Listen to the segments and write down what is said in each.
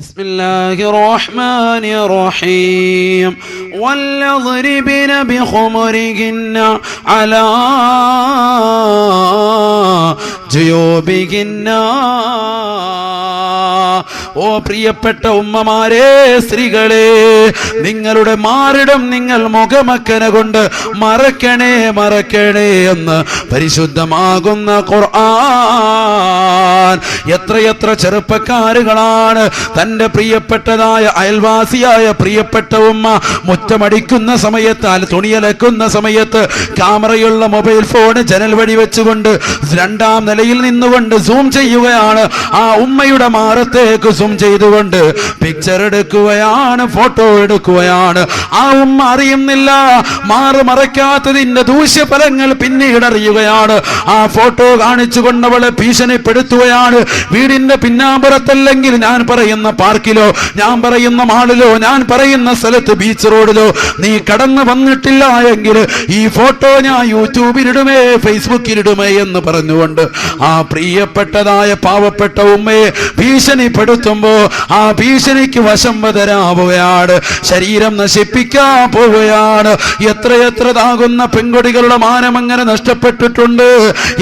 ബിസ്മില്ലാഹിർ റഹ്മാനിർ റഹീം വല്ലദ്രിബിന ബിഖുമരിഹിന്ന അലാ ജുയൂബിഹിന്ന. ഓ പ്രിയപ്പെട്ട ഉമ്മമാരെ, സ്ത്രീകളെ, നിങ്ങളുടെ മാറിടം നിങ്ങൾ മുഖമക്കന കൊണ്ട് മറക്കണേ എന്ന് പരിശുദ്ധമാകുന്ന ഖുർആൻ. എത്രയെത്ര ചെറുപ്പക്കാരുകളാണ് തന്റെ പ്രിയപ്പെട്ടതായ അയൽവാസിയായ പ്രിയപ്പെട്ട ഉമ്മ മുറ്റമടിക്കുന്ന സമയത്ത്, തുണിയലക്കുന്ന സമയത്ത് ക്യാമറയുള്ള മൊബൈൽ ഫോൺ ജനൽ വഴി വെച്ചുകൊണ്ട് 2ാം നിലയിൽ നിന്നുകൊണ്ട് സൂം ചെയ്യുകയാണ്. ആ ഉമ്മയുടെ മാറത്തേക്ക് സൂം ചെയ്തുകൊണ്ട് പിക്ചർ എടുക്കുകയാണ്, ഫോട്ടോ എടുക്കുകയാണ്. ആ ഉമ്മ അറിയുന്നില്ല, മറയ്ക്കാത്തതിന്റെ ദൂഷ്യഫലങ്ങൾ പിന്നീട് അറിയുകയാണ്. ആ ഫോട്ടോ കാണിച്ചുകൊണ്ട് അവളെ ഭീഷണിപ്പെടുത്തുകയാണ്. വീടിന്റെ പിന്നാമ്പുറത്തല്ലെങ്കിൽ ഞാൻ പറയുന്ന പാർക്കിലോ, ഞാൻ പറയുന്ന മാളിലോ, ഞാൻ പറയുന്ന സ്ഥലത്ത് ബീച്ച് റോഡിലോ നീ കടന്നു വന്നിട്ടില്ല എങ്കിൽ ഈ ഫോട്ടോ ഞാൻ യൂട്യൂബിലിടുമേ, ഫേസ്ബുക്കിലിടുമേ എന്ന് പറഞ്ഞുകൊണ്ട് ആ പ്രിയപ്പെട്ടതായ പാവപ്പെട്ട ഉമ്മയെ ഭീഷണിപ്പെടുത്തുമ്പോ ആ ഭീഷണിക്ക് വശംവദരാവുകയാണ്, ശരീരം നശിപ്പിക്കാൻ പോവുകയാണ്. എത്രതാകുന്ന പെൺകൊടികളുടെ മാനം അങ്ങനെ നഷ്ടപ്പെട്ടിട്ടുണ്ട്,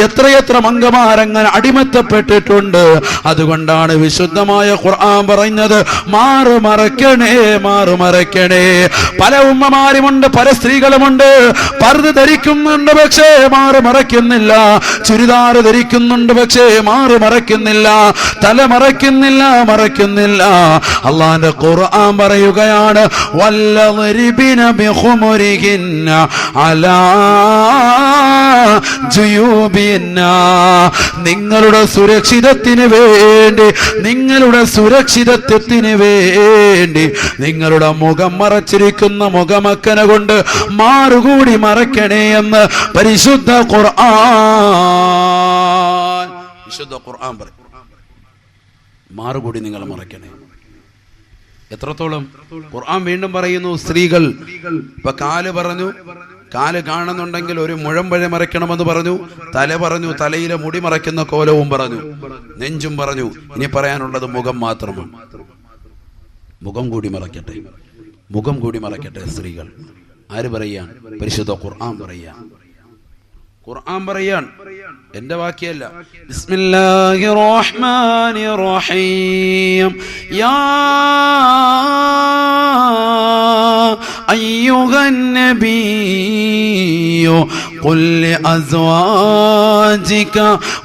എത്രയെത്ര മംഗമാരങ്ങനെ അടിമത്തപ്പെട്ടിട്ടുണ്ട്. അതുകൊണ്ടാണ് വിശുദ്ധമായ ഖുർആൻ പറയുന്നത് മാറുമറയ്ക്കണേ. പല ഉമ്മമാരുമുണ്ട്, പല സ്ത്രീകളുമുണ്ട്, പർദ്ദ ധരിക്കുന്നുണ്ട് പക്ഷേ മാറുമറയ്ക്കുന്നില്ല, ചുരിദാർ ധരിക്കുന്നുണ്ട് പക്ഷേ മാറുമറയ്ക്കുന്നില്ല, തല മറയ്ക്കുന്നില്ല. അല്ലാഹുവിന്റെ ഖുർആൻ പറയുകയാണ് വല്ലദ്രിബിന ബിഖുമരിഹിന്ന അലാ ജുയൂബിന്ന. നിങ്ങളുടെ സുരക്ഷിതത്വത്തിന് വേണ്ടി നിങ്ങളുടെ മുഖം മറച്ചിരിക്കുന്ന മുഖമക്കന കൊണ്ട് മാറുകൂടി മറയ്ക്കണേ എന്ന് പരിശുദ്ധ ഖുർആൻ പറയും. മാറുകൂടി നിങ്ങൾ മറയ്ക്കണേ. എത്രത്തോളം ഖുർആൻ വീണ്ടും പറയുന്നു, സ്ത്രീകൾ ഇപ്പൊ കാല് പറഞ്ഞു, കാല് കാണുന്നുണ്ടെങ്കിൽ ഒരു മുഴമ്പഴ മറയ്ക്കണമെന്ന് പറഞ്ഞു, തല പറഞ്ഞു, തലയിലെ മുടി മറയ്ക്കുന്ന കോലവും പറഞ്ഞു, നെഞ്ചും പറഞ്ഞു. ഇനി പറയാനുള്ളത് മുഖം മാത്രമാണ്. മുഖം കൂടി മറയ്ക്കട്ടെ സ്ത്രീകൾ. ആര് പറയാൻ? പരിശുദ്ധ ഖുർആൻ പറയാൻ, എന്റെ വാക്യല്ല. ബിസ്മില്ലാഹിർ റഹ്മാനിർ റഹീം യാ അയ്യുഹൻ നബിയ്യു ഖുൽ ലിഅസ്വാജിക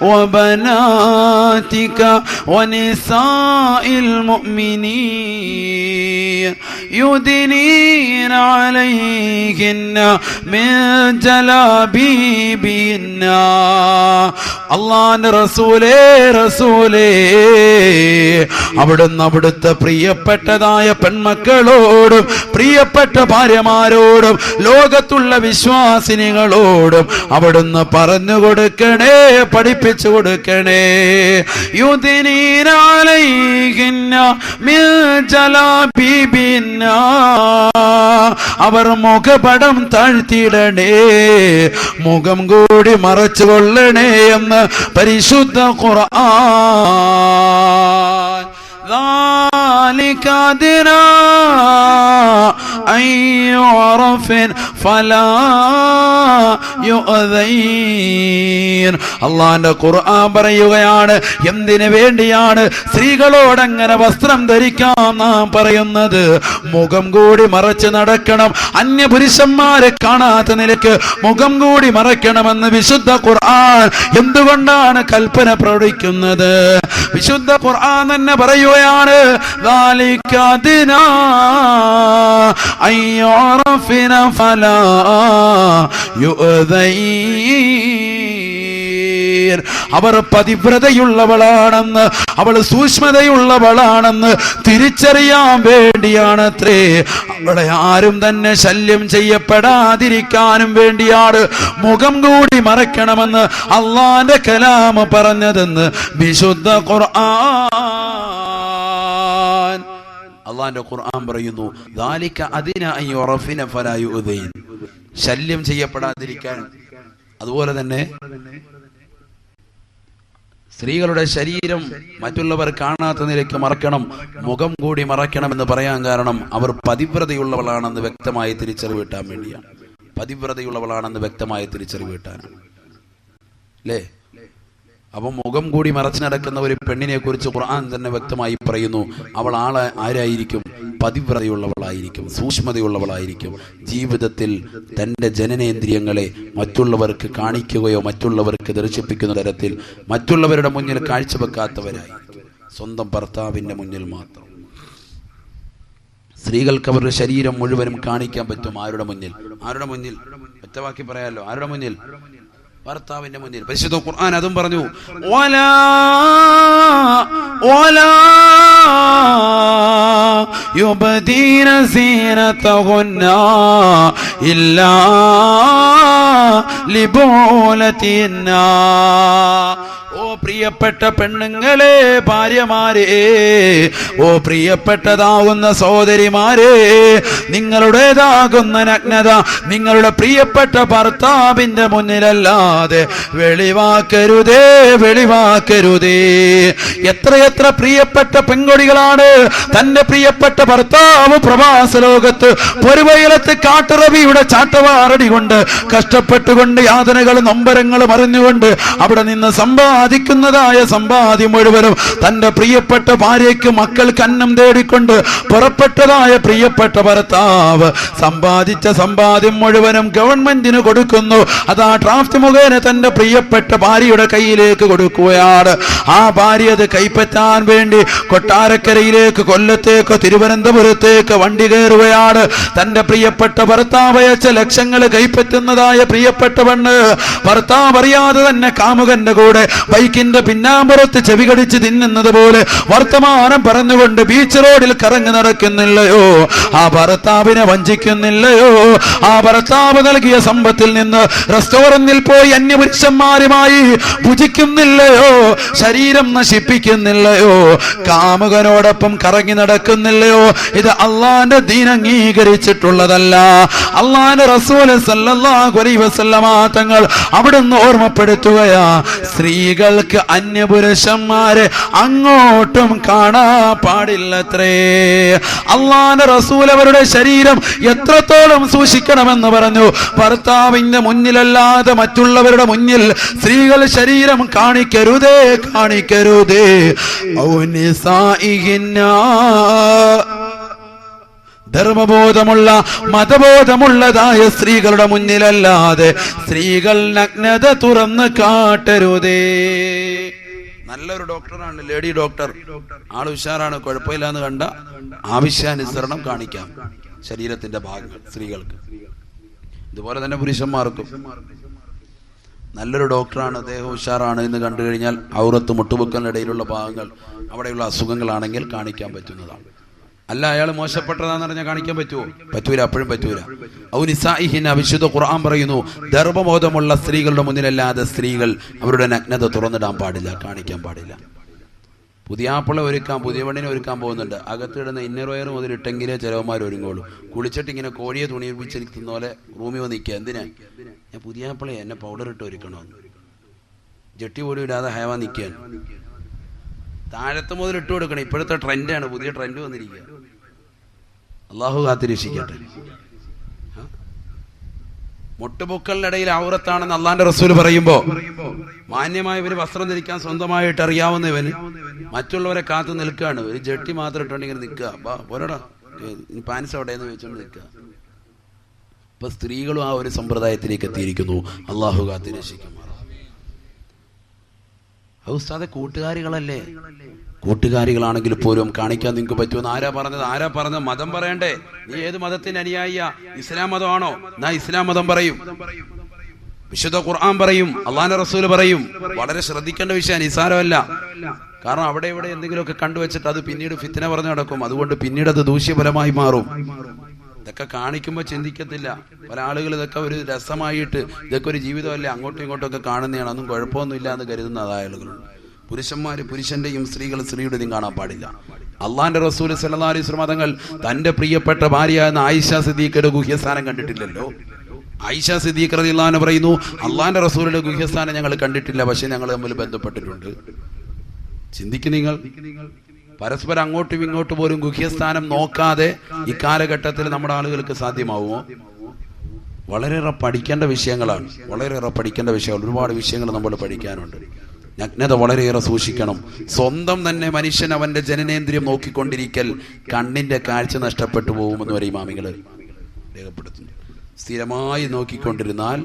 വബനാതിക വനിസാഇൽ മുഅ്മിനീൻ യുദ്നീന അലൈഹിന്ന മിൻ ജലാബീബിന്ന. അല്ലാഹുവിന്റെ റസൂലേ, അവിടുത്തെ പ്രിയപ്പെട്ടതായ പെൺമക്കളോടും പ്രിയപ്പെട്ട ഭാര്യമാരോടും ലോകത്തുള്ള വിശ്വാസിനികളോടും അവിടുന്ന് പറഞ്ഞു കൊടുക്കണേ, പഠിപ്പിച്ചു കൊടുക്കണേ. യുദ്നീന അലൈഹിന്ന മിൻ ജലാബീബിന്ന. അവർ മുഖപടം താഴ്ത്തിയിടണേ, മുഖം കൂടി മറച്ചു കൊള്ളണേ എന്ന് പരിശുദ്ധ ഖുർആൻ. ذلك أدنى أن يعرفن فلا يؤذين. അള്ളാന്റെ ഖുർആൻ പറയുകയാണ്, എന്തിനു വേണ്ടിയാണ് സ്ത്രീകളോടങ്ങനെ വസ്ത്രം ധരിക്കാൻ നാം പറയുന്നത്? മുഖം കൂടി മറച്ച് നടക്കണം, അന്യപുരുഷന്മാരെ കാണാത്ത നിലയ്ക്ക് മുഖം കൂടി മറയ്ക്കണമെന്ന് വിശുദ്ധ ഖുർആൻ എന്തുകൊണ്ടാണ് കൽപ്പന പ്രകടിക്കുന്നത്? വിശുദ്ധ ഖുർആൻ തന്നെ പറയുകയാണ് ذلك أدنى أن يعرفن فلا يؤذين. അവർ പതിവ്രതയുള്ളവളാണെന്ന്, അവൾ സൂക്ഷ്മതയുള്ളവളാണെന്ന് തിരിച്ചറിയാൻ വേണ്ടിയാണത്രേ. അവളെ ആരും തന്നെ ശല്യം ചെയ്യപ്പെടാതിരിക്കാനും വേണ്ടിയാണ് മുഖം കൂടി മറയ്ക്കണമെന്ന് അള്ളാന്റെ കലാം പറഞ്ഞതെന്ന് വിശുദ്ധ ഖുർആൻ. അള്ളാന്റെ ഖുർആൻ പറയുന്നു ദാലിക അദിന അൻ യുറഫിന ഫലാ യുഅദീൻ. ശല്യം ചെയ്യപ്പെടാതിരിക്കാൻ. അതുപോലെ തന്നെ സ്ത്രീകളുടെ ശരീരം മറ്റുള്ളവർ കാണാത്ത നിലയ്ക്ക് മറക്കണം, മുഖം കൂടി മറയ്ക്കണമെന്ന് പറയാൻ കാരണം അവർ പതിവ്രതയുള്ളവളാണെന്ന് വ്യക്തമായി തിരിച്ചറിവ് കിട്ടാൻ വേണ്ടിയാണ്. പതിവ്രതയുള്ളവളാണെന്ന് വ്യക്തമായി തിരിച്ചറിവ് കിട്ടാനാണ് അല്ലേ? അപ്പം മുഖം കൂടി മറച്ചു നടക്കുന്ന ഒരു പെണ്ണിനെ കുറിച്ച് ഖുർആൻ തന്നെ വ്യക്തമായി പറയുന്നു, അവൾ ആരായിരിക്കും? പതിവ്രതയുള്ളവളായിരിക്കും, സൂക്ഷ്മതയുള്ളവളായിരിക്കും. ജീവിതത്തിൽ തൻ്റെ ജനനേന്ദ്രിയങ്ങളെ മറ്റുള്ളവർക്ക് കാണിക്കുകയോ മറ്റുള്ളവർക്ക് ദർശിപ്പിക്കുന്ന തരത്തിൽ മറ്റുള്ളവരുടെ മുന്നിൽ കാഴ്ചവെക്കാത്തവരായിരിക്കും, സ്വന്തം ഭർത്താവിൻ്റെ മുന്നിൽ മാത്രം. സ്ത്രീകൾക്ക് അവരുടെ ശരീരം മുഴുവനും കാണിക്കാൻ പറ്റും. ആരുടെ മുന്നിൽ? ആരുടെ മുന്നിൽ? ഒറ്റവാക്കി പറയാലോ, ആരുടെ മുന്നിൽ? ഭർത്താവിന്റെ മുന്നിൽ. പരിശുദ്ധ ഖുർആൻ അതും പറഞ്ഞു, യുബദീന സീനതഹുന്ന ഇല്ലാ ലിബൂലതിന്ന. ഓ പ്രിയപ്പെട്ട പെണ്ണുങ്ങളെ, ഭാര്യമാരെ, ഓ പ്രിയപ്പെട്ടതാവുന്ന സഹോദരിമാരെ, നിങ്ങളുടേതാകുന്ന നഗ്നത നിങ്ങളുടെ പ്രിയപ്പെട്ട ഭർത്താവിന്റെ മുന്നിലല്ലാതെ വെളിവാക്കരുതേ, വെളിവാക്കരുതേ. എത്രയെത്ര പ്രിയപ്പെട്ട പെൺകൊടികളാണ് തന്റെ പ്രിയപ്പെട്ട ഭർത്താവ് പ്രവാസ ലോകത്ത് പൊരുവയിലത്ത് കാട്ടുറവിയുടെ ചാട്ടവാറടി കൊണ്ട് കഷ്ടപ്പെട്ടുകൊണ്ട് യാതനകളും നൊമ്പരങ്ങളും അറിഞ്ഞുകൊണ്ട് അവിടെ നിന്ന് സമ്പാദിക്കുന്നതായ സമ്പാദ്യം മുഴുവനും തന്റെ പ്രിയപ്പെട്ട ഭാര്യയ്ക്ക് മക്കൾക്ക് അന്നം തേടിക്കൊണ്ട് പുറപ്പെട്ടതായ പ്രിയപ്പെട്ട ഭർത്താവ് സമ്പാദിച്ച സമ്പാദ്യം മുഴുവനും ഗവൺമെന്റിന് കൊടുക്കുന്നു. അതാ ഡ്രാഫ്റ്റ് മുഖേന തന്റെ പ്രിയപ്പെട്ട ഭാര്യയുടെ കയ്യിലേക്ക് കൊടുക്കുകയാണ്. ആ ഭാര്യ അത് കൈപ്പറ്റാൻ വേണ്ടി കൊട്ടാരക്കരയിലേക്ക്, കൊല്ലത്തേക്ക്, തിരുവനന്തപുരത്തേക്ക് വണ്ടി കയറുകയാണ്. തന്റെ പ്രിയപ്പെട്ട ഭർത്താവ് അയച്ച ലക്ഷങ്ങൾ കൈപ്പറ്റുന്നതായ പ്രിയപ്പെട്ട പെണ്ണ് ഭർത്താവ് അറിയാതെ തന്നെ കാമുകന്റെ കൂടെ ബൈക്കിന്റെ പിന്നാമ്പുറത്ത് ചെവികടിച്ച് തിന്നുന്നത് പോലെ വർത്തമാനം പറഞ്ഞുകൊണ്ട് ബീച്ച് റോഡിൽ കറങ്ങി നടക്കുന്നില്ലയോ? ആ ഭർത്താവിനെ വഞ്ചിക്കുന്നില്ലയോ? ആ ഭർത്താവ് നൽകിയ സമ്പത്തിൽ നിന്ന് റെസ്റ്റോറന്റിൽ പോയി അന്യപുരുഷന്മാരുമായി ഭുജിക്കുന്നില്ലയോ? ശരീരം നശിപ്പിക്കുന്നില്ലയോ? കാമുകനോടൊപ്പം കറങ്ങി നടക്കുന്നില്ലയോ? ഇത് അള്ളാന്റെ ദീൻ അംഗീകരിച്ചിട്ടുള്ളതല്ല. അള്ളാന്റെ റസൂൽ സല്ലല്ലാഹു അലൈഹി വസല്ലമ തങ്ങൾ അവിടുന്ന് ഓർമ്മപ്പെടുത്തുകയാ, സ്ത്രീകൾക്ക് അന്യപുരുഷന്മാരെ അങ്ങോട്ടും കാണാൻ പാടില്ലത്രേ. അള്ളാന്റെ റസൂൽ അവരുടെ ശരീരം എത്രത്തോളം സൂക്ഷിക്കണമെന്ന് പറഞ്ഞു. ഭർത്താവിന്റെ മുന്നിലല്ലാതെ മറ്റുള്ളവരുടെ മുന്നിൽ സ്ത്രീകൾ ശരീരം കാണിക്കരുതേ, കാണിക്കരുതേ. ധർമ്മബോധമുള്ള മതബോധമുള്ളതായ സ്ത്രീകളുടെ മുന്നിലല്ലാതെ സ്ത്രീകൾ നഗ്നത തുറന്ന് കാട്ടരുതേ. നല്ലൊരു ഡോക്ടറാണ്, ലേഡി ഡോക്ടർ, ആള് ഉഷാറാണ്, കുഴപ്പമില്ലാന്ന് കണ്ട ആവശ്യാനുസരണം കാണിക്കാം ശരീരത്തിന്റെ ഭാഗങ്ങൾ സ്ത്രീകൾക്ക്. ഇതുപോലെ തന്നെ പുരുഷന്മാർക്കും നല്ലൊരു ഡോക്ടറാണ്, അദ്ദേഹം ഉഷാറാണ് എന്ന് കണ്ടു കഴിഞ്ഞാൽ ഔറത്ത് മുട്ടുപൊക്കലിനിടയിലുള്ള ഭാഗങ്ങൾ, അവിടെയുള്ള അസുഖങ്ങളാണെങ്കിൽ കാണിക്കാൻ പറ്റുന്നതാണ്. അല്ല അയാൾ മോശപ്പെട്ടതാന്ന് പറഞ്ഞാൽ കാണിക്കാൻ പറ്റുമോ? പറ്റൂല, അപ്പോഴും പറ്റൂല. ഔനിസാഇഹിന വിശുദ്ധ ഖുർആൻ പറയുന്നു, ഗർഭബോധമുള്ള സ്ത്രീകളുടെ മുന്നിലല്ലാതെ സ്ത്രീകൾ അവരുടെ നഗ്നത തുറന്നിടാൻ പാടില്ല, കാണിക്കാൻ പാടില്ല. പുതിയാപ്പിള ഒരുക്കാൻ, പുതിയ പെണ്ണിനെ ഒരുക്കാൻ പോകുന്നുണ്ട്, അകത്തിടുന്ന ഇന്നർ വെയർ മുതൽ ഇട്ടെങ്കിലേ ചിലവന്മാർ ഒരുങ്ങുള്ളൂ. കുളിച്ചിട്ട് ഇങ്ങനെ കോഴിയെ തുണി പിടിച്ചിരിക്കുന്ന പോലെ റൂമിൽ വന്ന് നിൽക്കുക. എന്തിനാ? ഞാൻ പുതിയാപ്പിളെ എന്നെ പൗഡർ ഇട്ട് ഒരുക്കണമെന്ന്. ജട്ടി പോലും ഇടാതെ ഹയവാൻ നിൽക്കാൻ. താഴത്ത് മുതൽ ഇട്ട് കൊടുക്കണം. ഇപ്പോഴത്തെ ട്രെൻഡാണ്, പുതിയ ട്രെൻഡ് വന്നിരിക്കുക. അള്ളാഹു കാത്തിരക്ഷിക്കട്ടെ. മുട്ടുപൊക്കളിനിടയിൽ ഔറത്താണെന്ന് അള്ളാന്റെ റസൂൽ പറയുമ്പോ മാന്യമായവന് വസ്ത്രം ധരിക്കാൻ സ്വന്തമായിട്ട് അറിയാവുന്നവന് മറ്റുള്ളവരെ കാത്തു നിൽക്കുകയാണ്. ഒരു ജട്ടി മാത്രം ഇട്ടുണ്ടെങ്കിൽ നിൽക്കുക, പോരടാ പാൻസ് എവിടെയെന്ന് ചോദിച്ചോണ്ട് നിൽക്കുക. ഇപ്പൊ സ്ത്രീകളും ആ ഒരു സമ്പ്രദായത്തിലേക്ക് എത്തിയിരിക്കുന്നു. അള്ളാഹു കാത്തിരക്ഷിക്കും. ഉസ്താദെ, കൂട്ടുകാരികളല്ലേ? കൂട്ടുകാരികളാണെങ്കിൽ പോലും കാണിക്കാൻ നിങ്ങൾക്ക് പറ്റുമെന്ന് ആരാ പറഞ്ഞത്? ആരാ പറഞ്ഞത്? മതം പറയണ്ടേ? നീ ഏത് മതത്തിന്റെ അനുയായിയാ? ഇസ്ലാം മതമാണോ? എന്നാ ഇസ്ലാം മതം പറയും, വിശുദ്ധ ഖുർആൻ പറയും, അള്ളാഹുവിന്റെ റസൂൽ പറയും. വളരെ ശ്രദ്ധിക്കേണ്ട വിഷയം, നിസ്സാരമല്ല. കാരണം അവിടെ ഇവിടെ എന്തെങ്കിലുമൊക്കെ കണ്ടുവച്ചിട്ട് അത് പിന്നീട് ഫിത്ന പറഞ്ഞു നടക്കും. അതുകൊണ്ട് പിന്നീട് അത് ദൂഷ്യഫലമായി മാറും. ഇതൊക്കെ കാണിക്കുമ്പോൾ ചിന്തിക്കത്തില്ല പല ആളുകൾ. ഇതൊക്കെ ഒരു രസമായിട്ട്, ഇതൊക്കെ ഒരു ജീവിതമല്ലേ, അങ്ങോട്ടും ഇങ്ങോട്ടും ഒക്കെ കാണുന്നതാണ്, ഒന്നും കുഴപ്പമൊന്നുമില്ല എന്ന് കരുതുന്ന ആളുകളുണ്ട്. പുരുഷന്മാർ പുരുഷന്റെയും സ്ത്രീകൾ സ്ത്രീയുടെയും കാണാൻ പാടില്ല. അള്ളാന്റെ റസൂൽ സല്ലല്ലാഹു അലൈഹി വസല്ലം തങ്ങൾ തന്റെ പ്രിയപ്പെട്ട ഭാര്യ എന്ന ആയിഷ സിദ്ദീഖയുടെ ഗുഹ്യസ്ഥാനം കണ്ടിട്ടില്ലല്ലോ. ആയിഷ സിദ്ദീഖ റളിയല്ലാഹു അൻഹ പറയുന്നു, അള്ളാന്റെ റസൂലിന്റെ ഗുഹ്യസ്ഥാനം ഞങ്ങൾ കണ്ടിട്ടില്ല, പക്ഷെ ഞങ്ങൾ തമ്മിൽ ബന്ധപ്പെട്ടിട്ടുണ്ട്. ചിന്തിക്ക് നിങ്ങൾ, പരസ്പരം അങ്ങോട്ടും ഇങ്ങോട്ടും പോലും ഗുഹ്യസ്ഥാനം നോക്കാതെ ഈ കാലഘട്ടത്തിൽ നമ്മുടെ ആളുകൾക്ക് സാധ്യമാവുമോ? വളരെയേറെ പഠിക്കേണ്ട വിഷയങ്ങളാണ്, വളരെയേറെ പഠിക്കേണ്ട വിഷയങ്ങൾ. ഒരുപാട് വിഷയങ്ങൾ നമ്മൾ പഠിക്കാനുണ്ട്. നഗ്നത വളരെയേറെ സൂക്ഷിക്കണം. സ്വന്തം തന്നെ മനുഷ്യൻ അവന്റെ ജനനേന്ദ്രിയം നോക്കിക്കൊണ്ടിരിക്കൽ കണ്ണിന്റെ കാഴ്ച നഷ്ടപ്പെട്ടു പോകുമെന്ന് വരെ ഇമാമികൾ രേഖപ്പെടുത്തുന്നു. സ്ഥിരമായി നോക്കിക്കൊണ്ടിരുന്നാൽ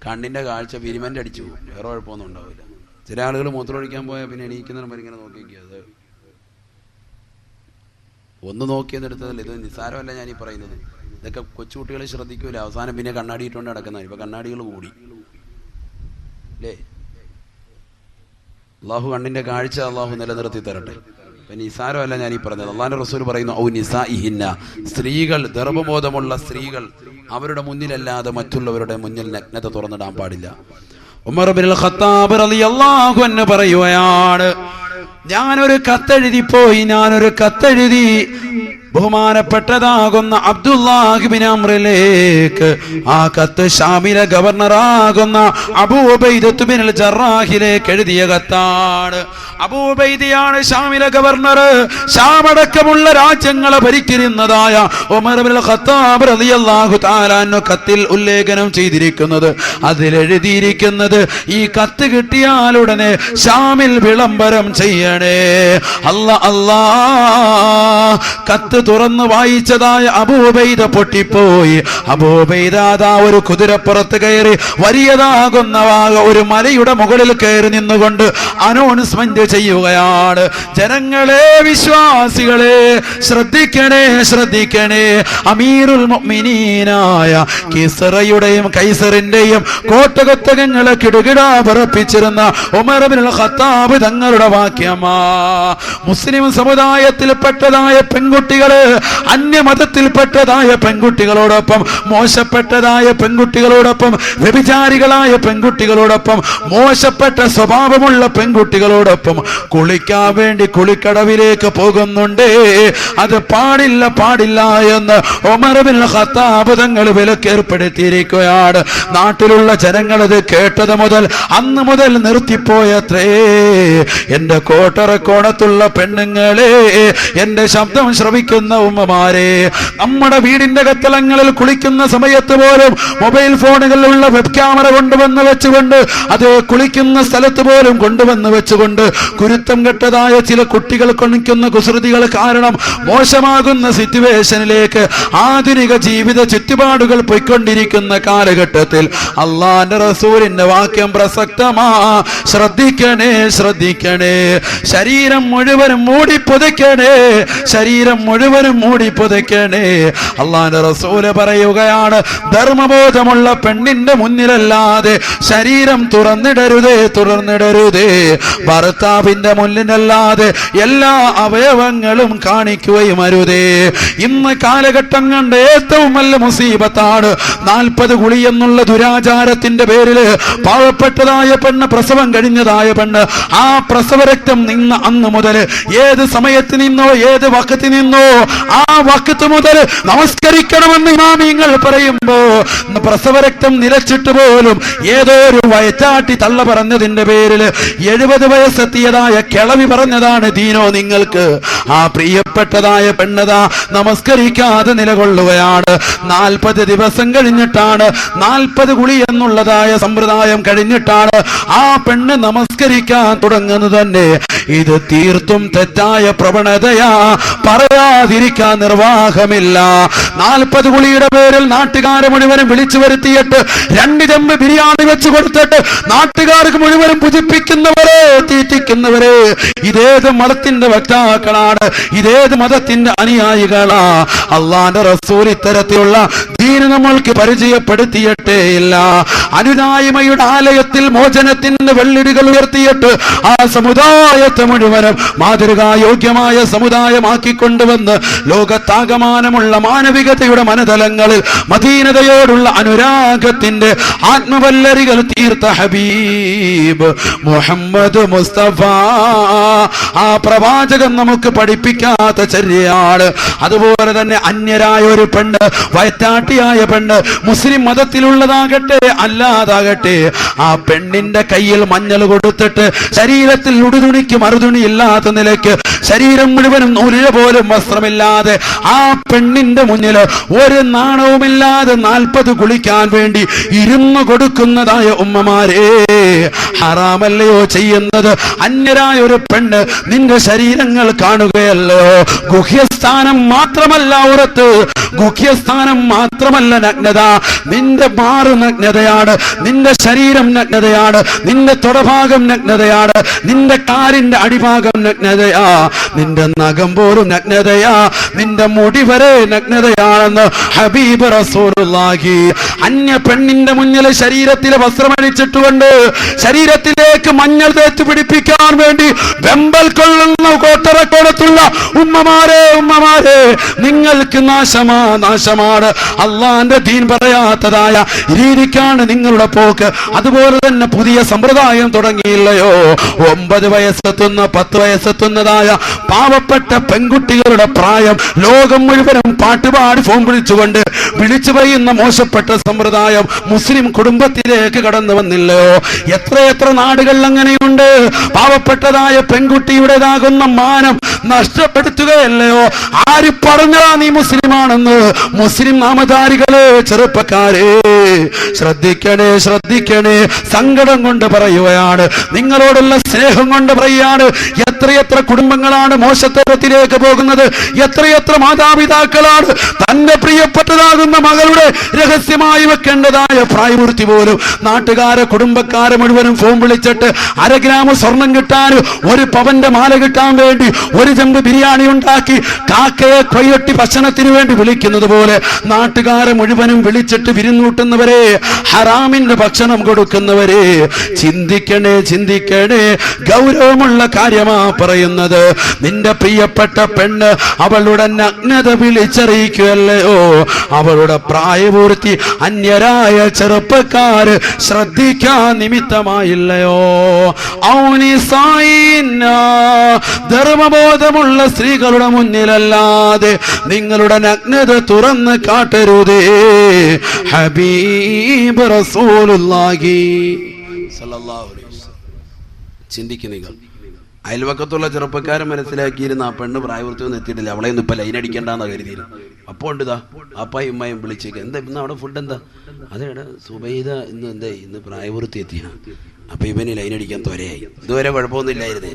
കണ്ണിന്റെ കാഴ്ച വിരിമന്റെ അടിച്ചു പോകും, വേറെ കുഴപ്പമൊന്നും ഉണ്ടാവില്ല. ചില ആളുകൾ മൂത്രമൊഴിക്കാൻ പോയാൽ പിന്നെ എണീക്കുന്നതിന് ഇങ്ങനെ നോക്കിക്കുക, അത് ഒന്ന് നോക്കിയെന്നെടുത്തതല്ല. ഇത് നിസ്സാരമല്ല ഞാനീ പറയുന്നത്. ഇതൊക്കെ കൊച്ചുകുട്ടികൾ ശ്രദ്ധിക്കൂല, അവസാനം പിന്നെ കണ്ണാടി ഇട്ടുകൊണ്ട് നടക്കുന്നതാണ്. ഇപ്പൊ കണ്ണാടികൾ കൂടി അല്ലേ? അള്ളാഹു കണ്ണിന്റെ കാഴ്ച അള്ളാഹു നിലനിർത്തി തരട്ടെ. ഇപ്പൊ നിസാരമല്ല ഞാനീ പറഞ്ഞത്. അള്ളാഹുവിന്റെ റസൂൽ പറയുന്നു, ഔ നിസാഇഹിന്ന, സ്ത്രീകൾ, ഗർഭബോധമുള്ള സ്ത്രീകൾ അവരുടെ മുന്നിലല്ലാതെ മറ്റുള്ളവരുടെ മുന്നിൽ നഗ്നത തുറന്നിടാൻ പാടില്ല. ഉമർ ഇബ്നുൽ ഖത്താബ് റളിയല്ലാഹു അൻഹു പറയുകയാണ്, ഞാനൊരു കത്തെഴുതി ബഹുമാനപ്പെട്ടതാകുന്ന അബ്ദുല്ലാഹ് ബിൻ അംറിലേക്ക്. ആ കത്ത് ഷാമിലെ ഗവർണറാകുന്ന അബൂ ഉബൈദത്ത് ബിനുൽ ജറാഹിലേക്ക് എഴുതിയ കത്താണ്. അബൂ ഉബൈദയാണ് ഷാമിലെ ഗവർണർ. ഷാമടക്കമുള്ള രാജ്യങ്ങളെ ഭരിച്ചിരുന്നതായ ഉമർ ഇബ്നുൽ ഖത്താബ് റളിയല്ലാഹു തആല അൻഹു കത്തിൽ ഉല്ലേഖനം ചെയ്തിരിക്കുന്നത്, അതിലെഴുതിയിരിക്കുന്നത്, ഈ കത്ത് കിട്ടിയാലുടനെ ഷാമിൽ വിളംബരം ചെയ്യണേ. അല്ലാ കത്ത് തുറന്ന് വായിച്ചതായ അബൂ ഉബൈദ പൊട്ടിപ്പോയി. അബൂ ഉബൈദ ഒരു കുതിരപ്പുറത്ത് കയറി വലിയതാകുന്ന ഒരു മലയുടെ മുകളിൽ കയറി നിന്നുകൊണ്ട് അനൗൺസ്മെന്റ് ചെയ്യുകയാണ്, ജനങ്ങളെ, വിശ്വാസികളെ, ശ്രദ്ധിക്കണേ, അമീറുൽ മുഅ്മിനീനായ കിസ്റയുടെയും കൈസറിന്റെയും കോട്ടകൊത്തകങ്ങളെ കിടുകിടാ പറപ്പിച്ചിരുന്ന ഉമർ ഇബ്നുൽ ഖത്താബ് തങ്ങളുടെ വാക്യമാ. മുസ്ലിം സമുദായത്തിൽപ്പെട്ടതായ പെൺകുട്ടികള് അന്യമതത്തിൽപ്പെട്ടതായ പെൺകുട്ടികളോടൊപ്പം, മോശപ്പെട്ടതായ പെൺകുട്ടികളോടൊപ്പം, വ്യഭിചാരികളായ പെൺകുട്ടികളോടൊപ്പം, മോശപ്പെട്ട സ്വഭാവമുള്ള പെൺകുട്ടികളോടൊപ്പം കുളിക്കാൻ വേണ്ടി കുളിക്കടവിലേക്ക് പോകുന്നുണ്ട്. അത് പാടില്ല എന്ന് ഉമർ ഇബ്നുൽ ഖത്താബ് തങ്ങൾ വിലക്കേർപ്പെടുത്തിയിരിക്കുകയാണ്. നാട്ടിലുള്ള ജനങ്ങൾ അത് കേട്ടത് മുതൽ അന്ന് മുതൽ നിർത്തിപ്പോയത്രേ. എന്റെ കോട്ടറക്കോണത്തുള്ള പെണ്ണുങ്ങളെ, എന്റെ ശബ്ദം ശ്രവിക്കുന്ന ഉമ്മമാരെ, നമ്മുടെ വീടിന്റെ കത്തളങ്ങളിൽ കുളിക്കുന്ന സമയത്ത് പോലും മൊബൈൽ ഫോണുകളിലുള്ള വെബ് ക്യാമറ കൊണ്ടുവന്ന് വെച്ചുകൊണ്ട്, അത് കുളിക്കുന്ന സ്ഥലത്ത് പോലും കൊണ്ടുവന്ന് വെച്ചുകൊണ്ട് കുരുത്തം കെട്ടതായ ചില കുട്ടികൾ കൊണിക്കുന്ന കുസൃതികൾ കാരണം മോശമാകുന്ന സിറ്റുവേഷനിലേക്ക് ആധുനിക ജീവിത ചുറ്റുപാടുകൾ പോയിക്കൊണ്ടിരിക്കുന്ന കാലഘട്ടത്തിൽ അള്ളാന്റെ റസൂലിന്റെ വാക്യം പ്രസക്തമാ. ശ്രദ്ധിക്കണേ, ശരീരം മുഴുവനും മൂടി പുതയ്ക്കണേ. അള്ളാന്റെ റസൂല് പറയുകയാണ്, ധർമ്മബോധമുള്ള പെണ്ണിന്റെ മുന്നിലല്ലാതെ ശരീരം തുറന്നിടരുതേ. ഭർത്താവിന്റെ മുന്നിലല്ലാതെ എല്ലാ അവയവങ്ങളും കാണിക്കുകയും അരുതേ. ഇന്ന് കാലഘട്ടം കണ്ട ഏറ്റവും വലിയ മുസീബത്താണ് 40 കുളി എന്നുള്ള ദുരാചാരത്തിന്റെ പേരില് പാവപ്പെട്ടതായ പെണ്ണ്, പ്രസവം കഴിഞ്ഞതായ പെണ്ണ്, ആ പ്രസവ രക്തം നിന്ന് അന്ന് മുതൽ, ഏത് സമയത്ത് നിന്നോ, ഏത് വക്കത്ത് നിന്നോ, ആ വക്കത്ത് മുതൽ നമസ്കരിക്കണമെന്ന് ഇമാമിങ്ങൾ പറയുമ്പോ പ്രസവരക്തം നിലച്ചിട്ട് പോലും ഏതോ ഒരു വയറ്റാട്ടി തള്ള പറഞ്ഞതിന്റെ പേരിൽ 70 വയസ്സെത്തിയതായ കിളവി പറഞ്ഞതാണ് ദീനോ നിങ്ങൾക്ക്. ആ പ്രിയപ്പെട്ടതായ പെണ്ണതാ നമസ്കരിക്കാതെ നിലകൊള്ളുകയാണ്. 40 ദിവസം കഴിഞ്ഞിട്ടാണ്, 40 കുളി എന്നുള്ളതായ സമ്പ്രദായം കഴിഞ്ഞിട്ടാണ് ആ പെണ്ണ് നമസ്കരിക്കാൻ തുടങ്ങുന്നത് തന്നെ. ഇത് തീർത്തും തെറ്റായ പ്രവണതയാ, പറയാതിരിക്കാൻ നിർവാഹമില്ല. 40 കുളിയുടെ പേരിൽ നാട്ടുകാരെ മുഴുവനും വിളിച്ചു വരുത്തിയിട്ട് 2 ചെമ്പ് ബിരിയാണി വെച്ച് കൊടുത്തിട്ട് നാട്ടുകാർക്ക് മുഴുവനും പുജിപ്പിക്കുന്നവരെ, തീറ്റിക്കുന്നവരെ, ഇതേത് മതത്തിന്റെ വക്താക്കളാണ്? ഇതേത് മതത്തിന്റെ അനുയായികളാ? അള്ളാന്റെ റസൂൽ ഇത്തരത്തിലുള്ള ദീന് നമ്മൾക്ക് പരിചയപ്പെടുത്തിയിട്ടേ ഇല്ല. അനുനായ്മയുടെ ആലയത്തിൽ മോചനത്തിന്റെ വെള്ളിടികൾ ഉയർത്തിയിട്ട് ആ സമുദായത്തെ മുഴുവനും മാതൃകായോഗ്യമായ സമുദായമാക്കിക്കൊണ്ടുവന്ന് നിന്ന് ലോകത്താകമാനമുള്ള മാനവികതയുടെ മനതലങ്ങളിൽ മദീനതയോടുള്ള അനുരാഗത്തിന്റെ ആത്മവല്ലരികൾ തീർത്ത ഹബീബ് മുഹമ്മദ് മുസ്തഫ. ആ പ്രവാചകൻ നമുക്ക് പഠിപ്പിക്കാത്ത ചര്യയാണ്. അതുപോലെ തന്നെ അന്യരായ ഒരു പെണ്ണ്, വയറ്റാട്ടിയായ പെണ്ണ്, മുസ്ലിം മതത്തിലുള്ളതാകട്ടെ അല്ലാതാകട്ടെ, ആ പെണ്ണിന്റെ കയ്യിൽ മഞ്ഞൾ കൊടുത്തിട്ട് ശരീരത്തിൽ ഉടുതുണിക്ക് മറുതുണി ഇല്ലാത്ത നിലയ്ക്ക് ശരീരം മുഴുവനും നൂലിഴ പോലും വസ്ത്രമില്ലാതെ ആ പെണ്ണിന്റെ മുന്നിൽ ഒരു നാണവുമില്ലാതെ 40 കുളിക്കാൻ വേണ്ടി ഇരുന്നു കൊടുക്കുന്നതായ ഉമ്മമാരെ, ഹറാമല്ലയോ ചെയ്യുന്നത്? അന്യരായ ഒരു പെണ്ണ് നിന്റെ ശരീരങ്ങൾ കാണുകയല്ലോ. ഗുഹ്യസ്ഥാനം മാത്രമല്ല ഉറത്ത്, ഗുഹ്യസ്ഥാനം മാത്രമല്ല നഗ്നത, നിന്റെ മാറ് നഗ്നതയാണ്, നിന്റെ ശരീരം നഗ്നതയാണ്, നിന്റെ തൊടഭാഗം നഗ്നതയാണ്, നിന്റെ കാലിന്റെ അടിഭാഗം നഗ്നതയാ, നിന്റെ നഖം പോലും നഗ്നതയാ, നിന്റെ മുടി വരെ നഗ്നതയാണെന്ന് ഹബീബ് റസൂലുള്ളാഹി. അന്യ പെണ്ണിന്റെ മുന്നിൽ ശരീരത്തിലെ വസ്ത്രമണിച്ചിട്ടുകൊണ്ട് ശരീരത്തിലേക്ക് മഞ്ഞൾ തേച്ച് പിടിപ്പിക്കാൻ വേണ്ടി വെമ്പൽ കൊള്ളുന്ന കോട്ടറക്കോടത്തുള്ള ഉമ്മമാരെ, ഉമ്മമാരെ, നിങ്ങൾക്ക് നാശമാണ്. അള്ളാന്റെ ദീൻ പറയാത്തതായ രീതിക്കാണ് നിങ്ങളുടെ പോക്ക്. അതുപോലെ തന്നെ പുതിയ സമ്പ്രദായം തുടങ്ങിയില്ലയോ? 9 വയസ്സെത്തുന്ന 10 വയസ്സെത്തുന്നതായ പാവപ്പെട്ട പെൺകുട്ടികളുടെ പ്രായം ലോകം മുഴുവനും പാട്ടുപാടി ഫോൺ വിളിച്ചുകൊണ്ട് വിളിച്ചു പറയുന്ന മോശപ്പെട്ട സമ്പ്രദായം മുസ്ലിം കുടുംബത്തിലേക്ക് കടന്നു വന്നില്ലയോ? എത്രയെത്ര നാടുകളിൽ അങ്ങനെയുണ്ട്. പാവപ്പെട്ടതായ പെൺകുട്ടിയുടേതാകുന്ന മാനം നഷ്ടപ്പെടുത്തുകയല്ലയോ? ആര് പറഞ്ഞാ നീ മുസ്ലിമാണെന്ന്? മുസ്ലിം നാമധാരികളെ, ചെറുപ്പക്കാരെ, ശ്രദ്ധിക്കണേ, ശ്രദ്ധിക്കണേ. സങ്കടം കൊണ്ട് പറയുകയാണ്, നിങ്ങളോടുള്ള സ്നേഹം കൊണ്ട് പറയുകയാണ്. എത്രയെത്ര കുടുംബങ്ങളാണ് മോശത്തരത്തിലേക്ക് പോകുന്നത്? എത്രയെത്ര മാതാപിതാക്കളാണ് തന്റെ പ്രിയപ്പെട്ടതാകുന്ന മകളുടെ രഹസ്യമായി വെക്കേണ്ടതായ പ്രായപൂർത്തി പോലും നാട്ടുകാരെ, കുടുംബക്കാരെ മുഴുവനും ഫോൺ വിളിച്ചിട്ട് 1/2 ഗ്രാം സ്വർണം കിട്ടാൻ, 1 പവന്റെ മാല കിട്ടാൻ വേണ്ടി 1 ചെമ്പ് ബിരിയാണി ഉണ്ടാക്കി കാക്കയെ കൊയ്യൊട്ടി ഭക്ഷണത്തിന് വേണ്ടി വിളിക്കുന്നത് പോലെ നാട്ടുകാരെ മുഴുവനും വിളിച്ചിട്ട് വിരുന്നൂട്ടുന്നവരെ, ഹറാമിന്റെ ഭക്ഷണം കൊടുക്കുന്നവരെ, ചിന്തിക്കണേ, ചിന്തിക്കണേ. ഗൗരവമുള്ള കാര്യമാ പറയുന്നത്. നിന്റെ പ്രിയപ്പെട്ട പെണ്ണ് അവളുടെ നഗ്നത വിളിച്ചറിയിക്കുകയല്ലയോ? അവളുടെ പ്രായപൂർത്തി അന്യരായ ചെറുപ്പക്കാര് ശ്രദ്ധിക്കാൻ നിമിത്തമായില്ലയോ? ധർമ്മബോധമുള്ള സ്ത്രീകളുടെ മുന്നിലല്ലാതെ നിങ്ങളുടെ നഗ്നത തുറന്ന് കാട്ടരുതേ. ഹബീബ് റസൂലുള്ളാഹി സ്വല്ലല്ലാഹു അലൈഹി വസല്ലം. ചിന്തിക്കുക. അയൽവക്കത്തുള്ള ചെറുപ്പക്കാരൻ മനസ്സിലാക്കിയിരുന്ന ആ പെണ്ണ് പ്രായപൂർത്തിയൊന്നും എത്തിയിട്ടില്ല, അവളെ ഒന്നും ഇപ്പൊ ലൈൻ അടിക്കണ്ടെന്നാ കരുതിയിരുന്നു. അപ്പോൾ ഉണ്ട് ഇതാ അപ്പായും ഉമ്മയും വിളിച്ചേക്ക്, എന്താ ഇന്ന് അവിടെ ഫുഡ് എന്താ? അതേടാ സുബൈദ ഇന്ന് പ്രായപൂർത്തി എത്തിയ, അപ്പൊ ഇവന് ലൈൻ അടിക്കാൻ ത്വരയായി. ഇതുവരെ കുഴപ്പമൊന്നും ഇല്ലായിരുന്നേ.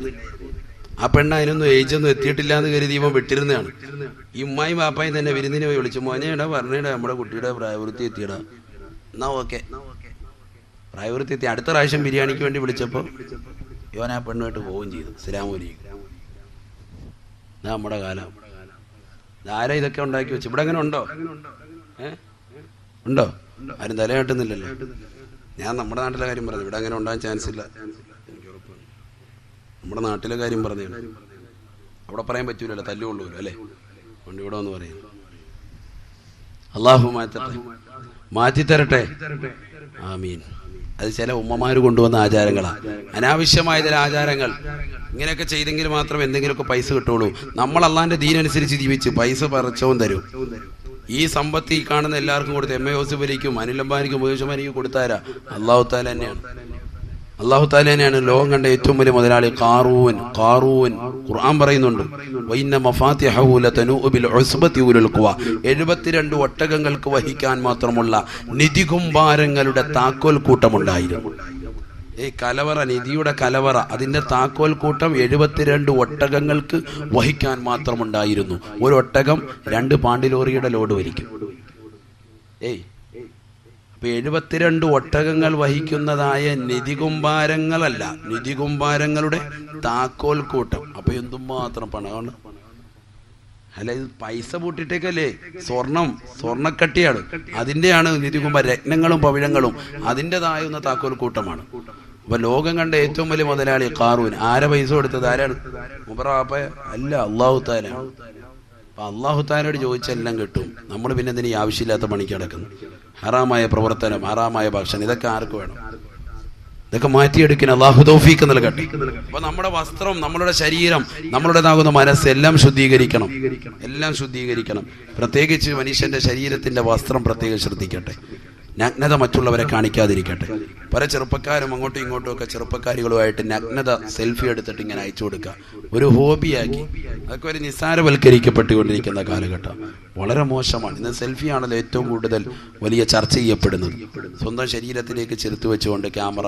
ആ പെണ്ണ് അതിനൊന്നും ഏജൊന്നും എത്തിയിട്ടില്ല എന്ന് കരുതി ഇവൻ വിട്ടിരുന്നതാണ്. ഈ ഉമ്മായും പാപ്പായും തന്നെ വിരുന്നിന് പോയി വിളിച്ചു, മോനെടാ പറഞ്ഞേടാ നമ്മുടെ കുട്ടിയുടെ പ്രായപൂർത്തി എത്തിയടാ. എന്നാ ഓക്കെ, പ്രായപൂർത്തി എത്തി. അടുത്ത പ്രാവശ്യം ബിരിയാണിക്ക് വേണ്ടി വിളിച്ചപ്പോൾ ഇവൻ ആ പെണ്ണുമായിട്ട് പോവുകയും ചെയ്തു. അസ്സലാമലൈക്കും. നമ്മുടെ കാലം. ആരാ ഇതൊക്കെ ഉണ്ടാക്കി വെച്ചു? ഇവിടെ അങ്ങനെ ഉണ്ടോ? ഉണ്ടോ? ആരും തലയാട്ടുന്നില്ലല്ലോ. ഞാൻ നമ്മുടെ നാട്ടിലെ കാര്യം പറഞ്ഞു, ഇവിടെ അങ്ങനെ ഉണ്ടാകാൻ ചാൻസ് ഇല്ല. നമ്മുടെ നാട്ടിലെ കാര്യം പറഞ്ഞാണ്. അവിടെ പറയാൻ പറ്റൂലല്ലോ, തല്ലുകൊള്ളൂല്ലോ അല്ലേ? അതുകൊണ്ട് ഇവിടെ ഒന്ന് പറയുന്നു. അള്ളാഹു മാറ്റിത്തരട്ടെ, ആമീൻ. അത് ചില ഉമ്മമാര് കൊണ്ടുവന്ന ആചാരങ്ങളാണ്, അനാവശ്യമായ ചില ആചാരങ്ങൾ. ഇങ്ങനെയൊക്കെ ചെയ്തെങ്കിൽ മാത്രം എന്തെങ്കിലുമൊക്കെ പൈസ കിട്ടുള്ളൂ. നമ്മൾ അള്ളാന്റെ ദീനനുസരിച്ച് ജീവിച്ച് പൈസ പറിച്ചവും തരും. ഈ സമ്പത്ത് ഈ കാണുന്ന എല്ലാവർക്കും കൊടുത്ത് എം എ യൂസുഫലിക്കും അനിൽ അംബാനിക്കും മുകേഷ് കൊടുത്താരാ? അള്ളാഹു താല തന്നെയാണ്. അള്ളാഹു താല തന്നെയാണ് ലോകം കണ്ട ഏറ്റവും വലിയ മുതലാളി ഖാറൂൻ. ഖുർആൻ പറയുന്നുണ്ട്, 72 ഒട്ടകങ്ങൾക്ക് വഹിക്കാൻ മാത്രമുള്ള നിധികുംഭാരങ്ങളുടെ താക്കോൽ കൂട്ടമുണ്ടായിരുന്നു. ഈ കലവറ, നിധിയുടെ കലവറ, അതിന്റെ താക്കോൽ കൂട്ടം 72 ഒട്ടകങ്ങൾക്ക് വഹിക്കാൻ മാത്രമുണ്ടായിരുന്നു. ഒരു ഒട്ടകം 2 പാണ്ടിലോറിയുടെ ലോഡ് വലിക്കും. അപ്പൊ 72 ഒട്ടകങ്ങൾ വഹിക്കുന്നതായ നിധികുംഭാരങ്ങളല്ല, നിധികുംഭാരങ്ങളുടെ താക്കോൽ കൂട്ടം. അപ്പൊ എന്തുമാത്രം പണമാണ്! അല്ല, ഇത് പൈസ പൂട്ടിട്ടേക്കല്ലേ? സ്വർണ്ണക്കട്ടിയാണ്, അതിന്റെയാണ് നിധികുംഭാര. രത്നങ്ങളും പവിഴങ്ങളും അതിൻ്റെതായുന്ന താക്കോൽ കൂട്ടമാണ്. അപ്പൊ ലോകം കണ്ട ഏറ്റവും വലിയ മുതലാളി ഖാറൂൻ. ആരെ പൈസ കൊടുത്തത്? ആരാണ്? മുബറ പാപ്പ അല്ല, അള്ളാഹു താല. അള്ളാഹു താലയോട് ചോദിച്ചെല്ലാം കിട്ടും. നമ്മൾ പിന്നെ എന്തിനീ ആവശ്യമില്ലാത്ത പണിക്ക് കിടക്കുന്നു? ഹറാമായ പ്രവർത്തനം, ഹറാമായ ഭക്ഷണം, ഇതൊക്കെ ആർക്ക് വേണം? ഇതൊക്കെ മാറ്റിയെടുക്കാൻ അള്ളാഹു തൗഫീഖ് നൽകട്ടെ. അപ്പൊ നമ്മുടെ വസ്ത്രം, നമ്മളുടെ ശരീരം, നമ്മളുടേതാകുന്ന മനസ്സ് എല്ലാം ശുദ്ധീകരിക്കണം, എല്ലാം ശുദ്ധീകരിക്കണം. പ്രത്യേകിച്ച് മനുഷ്യന്റെ ശരീരത്തിന്റെ വസ്ത്രം പ്രത്യേകം ശ്രദ്ധിക്കട്ടെ. നഗ്നത മറ്റുള്ളവരെ കാണിക്കാതിരിക്കട്ടെ. പല ചെറുപ്പക്കാരും അങ്ങോട്ടും ഇങ്ങോട്ടും ഒക്കെ ചെറുപ്പക്കാരികളുമായിട്ട് നഗ്നത സെൽഫി എടുത്തിട്ട് ഇങ്ങനെ അയച്ചു കൊടുക്കുക, ഒരു ഹോബിയാക്കി. അതൊക്കെ ഒരു നിസ്സാരവൽക്കരിക്കപ്പെട്ടുകൊണ്ടിരിക്കുന്ന കാലഘട്ടം. വളരെ മോശമാണ്. ഇന്ന് സെൽഫിയാണല്ലോ ഏറ്റവും കൂടുതൽ വലിയ ചർച്ച ചെയ്യപ്പെടുന്നത്. സ്വന്തം ശരീരത്തിലേക്ക് ചെറുത്തു വെച്ചുകൊണ്ട് ക്യാമറ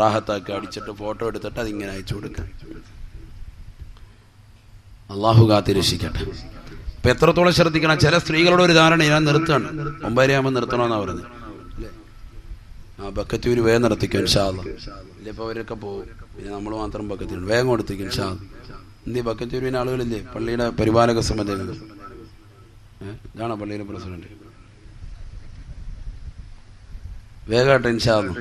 റാഹത്താക്കി അടിച്ചിട്ട് ഫോട്ടോ എടുത്തിട്ട് അതിങ്ങനെ അയച്ചു കൊടുക്കുക. അള്ളാഹു കാത്തിരക്ഷിക്കട്ടെ. അപ്പൊ എത്രത്തോളം ശ്രദ്ധിക്കണം. ചില സ്ത്രീകളുടെ ഒരു ധാരണ, ഞാൻ നിർത്തുകയാണ്, 9:30 നിർത്തണമെന്നാണ് പറഞ്ഞത്. ബക്കത്തൂര് വേഗം നിർത്തിക്കും ഇൻഷാ അല്ലാഹ്. ഇല്ല ഇപ്പൊ അവരൊക്കെ പോകും, പിന്നെ നമ്മൾ മാത്രം ബക്കത്തൂര് വേഗം കൊടുത്തിക്കും ഇൻഷാ അല്ലാഹ്. എന്ത് ബക്കത്തൂരിന് ആളുകളില്ലേ? പള്ളിയുടെ പരിപാലക സമിതി ഇതാണോ പള്ളിയിലെ പ്രസിഡന്റ്? വേഗമായിട്ട് ഇൻഷാ അല്ലാഹ്.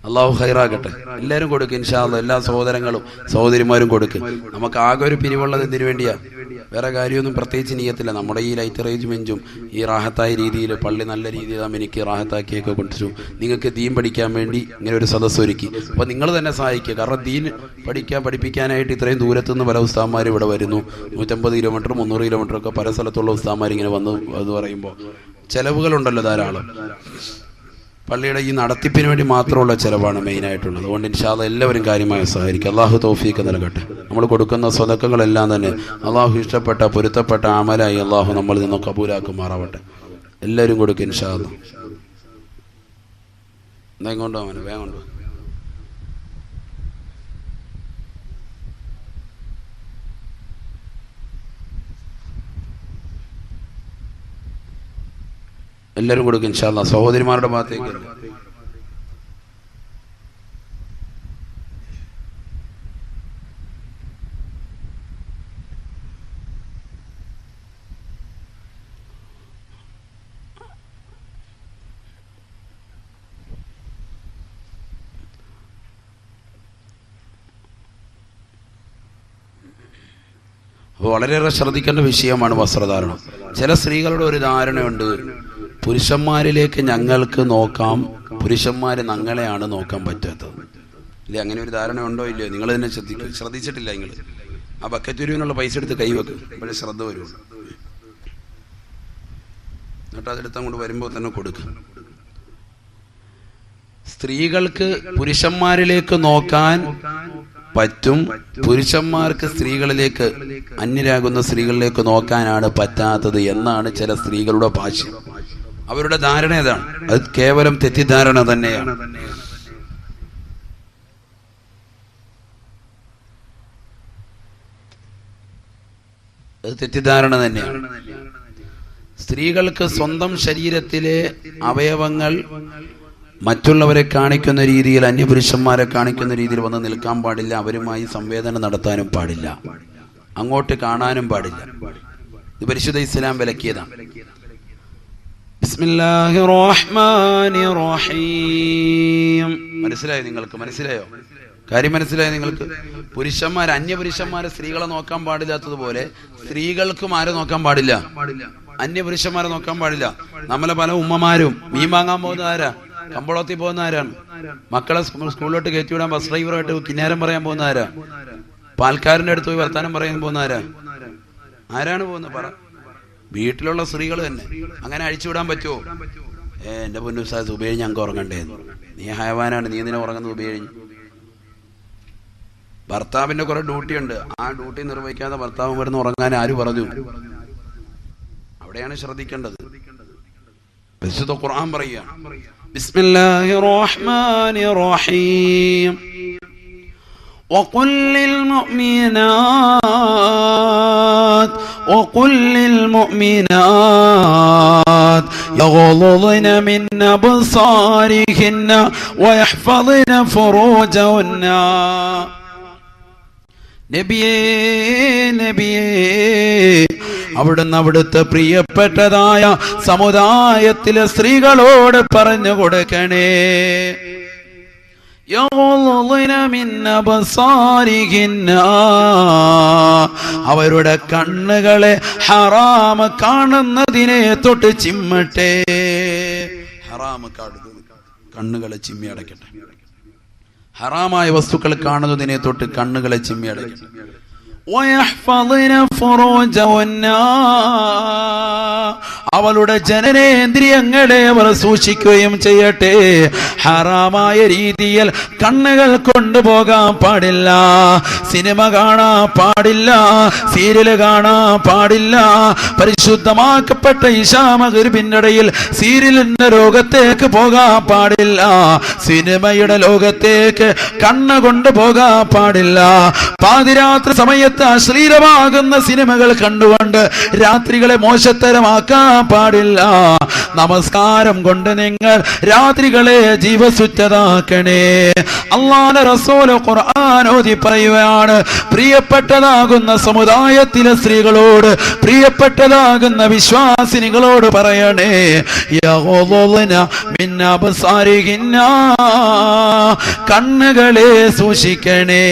അള്ളാഹു ഖൈറാകട്ടെ. എല്ലാവരും കൊടുക്കും ഇൻഷാ അല്ലാഹ്. എല്ലാ സഹോദരങ്ങളും സഹോദരിമാരും കൊടുക്കും. നമുക്ക് ആകെ ഒരു പിരിവുള്ളത് എന്തിനു വേണ്ടിയാ? വേറെ കാര്യമൊന്നും പ്രത്യേകിച്ച് നീയത്തില്ല. നമ്മുടെ ഈ ലൈറ്റ് അറേഞ്ച്മെന്റും ഈ റാഹത്തായ രീതിയിൽ പള്ളി നല്ല രീതിയിൽ എനിക്ക് റാഹത്താക്കിയൊക്കെ കൊണ്ടുവച്ചു. നിങ്ങൾക്ക് ദീൻ പഠിക്കാൻ വേണ്ടി ഇങ്ങനെ ഒരു സദസ്സ് ഒരുക്കി. അപ്പോൾ നിങ്ങൾ തന്നെ സഹായിക്കുക. കാരണം ദീൻ പഠിപ്പിക്കാനായിട്ട് ഇത്രയും ദൂരത്തുനിന്ന് പല ഉസ്താദ്മാർ ഇവിടെ വരുന്നു. 150 കിലോമീറ്റർ 300 കിലോമീറ്റർ ഒക്കെ പല സ്ഥലത്തുള്ള ഉസ്താദ്മാർ ഇങ്ങനെ വന്നു എന്ന് പറയുമ്പോൾ ചെലവുകളുണ്ടല്ലോ ധാരാളം. പള്ളിയുടെ ഈ നടത്തിപ്പിന് വേണ്ടി മാത്രമുള്ള ചിലവാണ് മെയിനായിട്ടുള്ളത്. അതുകൊണ്ട് ഇൻഷാ അല്ലാഹ് എല്ലാവരും കാര്യമായി സഹായിക്കുക. അള്ളാഹു തൗഫീഖ് നൽകട്ടെ. നമ്മൾ കൊടുക്കുന്ന സ്വതക്കകളെല്ലാം തന്നെ അള്ളാഹു ഇഷ്ടപ്പെട്ട പൊരുത്തപ്പെട്ട അമലായി അള്ളാഹു നമ്മളിൽ നിന്ന് കബൂലാക്കുമാറാവട്ടെ. എല്ലാവരും കൊടുക്കുക ഇൻഷാ അല്ലാഹ്. എന്താ കൊണ്ടോ അവനെ വേഗം കൊണ്ടോ. എല്ലാവരും കൊടുക്കും ഇൻഷാ അല്ലാഹ്. സഹോദരിമാരുടെ ഭാഗത്തേക്ക് വളരെയേറെ ശ്രദ്ധിക്കേണ്ട വിഷയമാണ് വസ്ത്രധാരണം. ചില സ്ത്രീകളുടെ ഒരു ധാരണയുണ്ട്, പുരുഷന്മാരിലേക്ക് ഞങ്ങൾക്ക് നോക്കാം, പുരുഷന്മാർ ഞങ്ങളെയാണ് നോക്കാൻ പറ്റാത്തത്. ഇല്ലേ? അങ്ങനെ ഒരു ധാരണ ഉണ്ടോ ഇല്ലയോ? നിങ്ങൾ തന്നെ ശ്രദ്ധിച്ചിട്ടില്ല. നിങ്ങൾ ആ ബക്കറ്റുരുവിനുള്ള പൈസ എടുത്ത് കൈവെക്കും, അപ്പോഴേ ശ്രദ്ധ വരും. എന്നിട്ട് അതെടുത്ത് അങ്ങോട്ട് വരുമ്പോൾ തന്നെ കൊടുക്കും. സ്ത്രീകൾക്ക് പുരുഷന്മാരിലേക്ക് നോക്കാൻ പറ്റും, പുരുഷന്മാർക്ക് സ്ത്രീകളിലേക്ക്, അന്യരാകുന്ന സ്ത്രീകളിലേക്ക് നോക്കാനാണ് പറ്റാത്തത് എന്നാണ് ചില സ്ത്രീകളുടെ ഭാഷ്യം. അവരുടെ ധാരണ ഏതാണ്? അത് കേവലം തെറ്റിദ്ധാരണ തന്നെയാണ്. അത് തെറ്റിദ്ധാരണ തന്നെയാണ്. സ്ത്രീകൾക്ക് സ്വന്തം ശരീരത്തിലെ അവയവങ്ങൾ മറ്റുള്ളവരെ കാണിക്കുന്ന രീതിയിൽ, അന്യപുരുഷന്മാരെ കാണിക്കുന്ന രീതിയിൽ വന്ന് നിൽക്കാൻ പാടില്ല. അവരുമായി സംവേദനം നടത്താനും പാടില്ല, അങ്ങോട്ട് കാണാനും പാടില്ല. ഇത് പരിശുദ്ധ ഇസ്ലാം വിലക്കിയതാണ്. ബിസ്മില്ലാഹിർ റഹ്മാനിർ റഹീം. മനസ്സിലായോ നിങ്ങൾക്ക്? മനസ്സിലായോ? കാര്യം മനസ്സിലായോ നിങ്ങൾക്ക്? പുരുഷന്മാർ, അന്യപുരുഷന്മാരെ സ്ത്രീകളെ നോക്കാൻ പാടില്ലാത്തതുപോലെ സ്ത്രീകൾക്കും ആരെ നോക്കാൻ പാടില്ല? അന്യപുരുഷന്മാരെ നോക്കാൻ പാടില്ല. നമ്മളെ പല ഉമ്മമാരും മീൻ വാങ്ങാൻ പോകുന്ന ആരാ? കമ്പളത്തിൽ പോകുന്ന ആരാണ്? മക്കളെ സ്കൂളിലോട്ട് കയറ്റിവിടാൻ ബസ് ഡ്രൈവറായിട്ട് കിന്നാരം പറയാൻ പോകുന്ന ആരാ? പാൽക്കാരന്റെ അടുത്ത് പോയി വർത്താനം പറയാൻ പോകുന്ന ആരാ? ആരാണ് പോകുന്നത്? പറ. വീട്ടിലുള്ള സ്ത്രീകൾ തന്നെ. അങ്ങനെ അഴിച്ചുവിടാൻ പറ്റുമോ? എന്റെ പൊന്നു ഉസ്താദ്, ഉപേഴ് ഞങ്ങൾക്ക് ഉറങ്ങണ്ടേ? നീ ഹയവാനാണ്, നീ എന്തിനാ ഉറങ്ങുന്നത്? ഉപേഴ് ഭർത്താവിന്റെ കുറെ ഡ്യൂട്ടി ഉണ്ട്, ആ ഡ്യൂട്ടി നിർവഹിക്കാതെ ഭർത്താവ് വരുന്ന ഉറങ്ങാൻ ആര് പറഞ്ഞു? അവിടെയാണ് ശ്രദ്ധിക്കേണ്ടത്. പരിശുദ്ധ ഖുർആൻ പറയുകയാണ്, ബിസ്മില്ലാഹിർ റഹ്മാനിർ റഹീം. وقل للمؤمنات يغضضن من أبصارهن ويحفظن فروجهن. നബിയേ, അവിടുന്ന് അവിടുത്തെ പ്രിയപ്പെട്ടതായ സമുദായത്തിലെ സ്ത്രീകളോട് പറഞ്ഞു കൊടുക്കണേ, അവരുടെ കണ്ണുകളെ ഹറാമ കാണുന്നതിനെ തൊട്ട് ചിമ്മട്ടെ. ഹറാമ കണ്ണുകളെ ചിമ്മി അടയ്ക്കട്ടെ. ഹറാമായ വസ്തുക്കൾ കാണുന്നതിനെ തൊട്ട് കണ്ണുകളെ ചിമ്മി അടയ്ക്കട്ടെ. അവളുടെ ജനനേന്ദ്രിയങ്ങളെ അവർ സൂക്ഷിക്കുകയും ചെയ്യട്ടെ. ഹറാമായ രീതിയിൽ കണ്ണുകൾ കൊണ്ടുപോകാൻ പാടില്ല. സിനിമ കാണാൻ പാടില്ല, സീരിയൽ കാണാൻ പാടില്ല. പരിശുദ്ധമാക്കപ്പെട്ട ഇശാ മഗ്‌രിബിന്റെ ഇടയിൽ സീരിയലിന്റെ ലോകത്തേക്ക് പോകാൻ പാടില്ല. സിനിമയുടെ ലോകത്തേക്ക് കണ്ണ് കൊണ്ടുപോകാൻ പാടില്ല. പാതിരാത്രി സമയത്ത് അശ്ലീലമാകുന്ന സിനിമകൾ കണ്ടുകൊണ്ട് രാത്രികളെ മോശത്തരമാക്കാൻ പാടില്ല. നമസ്കാരം കൊണ്ട് നിങ്ങൾ രാത്രികളെ ജീവസുറ്റതാക്കണേ. അല്ലാഹുവിന്റെ റസൂൽ ഖുർആൻ ഓതി പറയുകയാണ്, പ്രിയപ്പെട്ടതാകുന്ന സമുദായത്തിലെ സ്ത്രീകളോട്, പ്രിയപ്പെട്ടതാകുന്ന വിശ്വാസിനികളോട് പറയണേ, യഗ്ളുദ്ന മിൻ അബ്സാരിഹിന്ന, കണ്ണുകളെ സൂക്ഷിക്കണേ.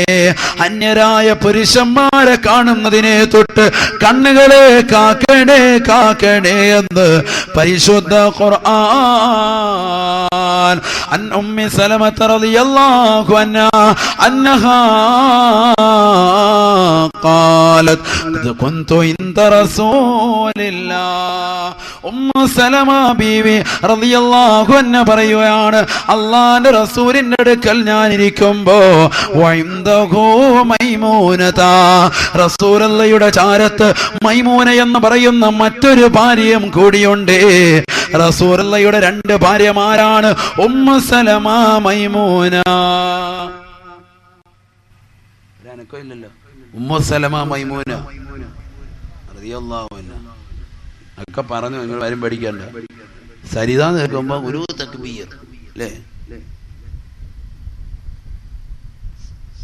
അന്യരായ പുരുഷന്മാരെ കാണുന്നതിനെ തൊട്ട് കണ്ണുകളെ കാക്കണേ, കാക്കണേ എന്ന് പരിശുദ്ധ ഖുർആൻ. അൻ ഉമ്മി സലമത റളിയല്ലാഹു അൻഹാ അന്നഹാ ഖാലത് കുന്തു ഇൻദ റസൂലില്ലാഹ്. ഉമ്മു സലമ ബീവി റളിയല്ലാഹു അൻഹ പറയുകയാണ്, അല്ലാഹുവിന്റെ റസൂലിന്റെ അടുക്കൽ ഞാൻ ഇരിക്കുമ്പോ വഇൻദഹു മൈമൂനത, റസൂലുള്ളാഹിയുടെ ചാരത്ത് മൈമൂന എന്ന് പറയുന്ന മറ്റൊരു ഭാര്യയും കൂടിയുണ്ട്. റസൂലുള്ളാഹിയുടെ രണ്ട് ഭാര്യമാരാണ് ഉമ്മു സലമ, മൈമൂന. ഉമ്മു സലമ, മൈമൂന റളിയല്ലാഹു അൻഹ ഒക്കെ പറഞ്ഞു. നിങ്ങൾ ആരും പഠിക്കണ്ട. സരിത കേൾക്കുമ്പോ ഒരു തക്ബീർ അല്ലേ?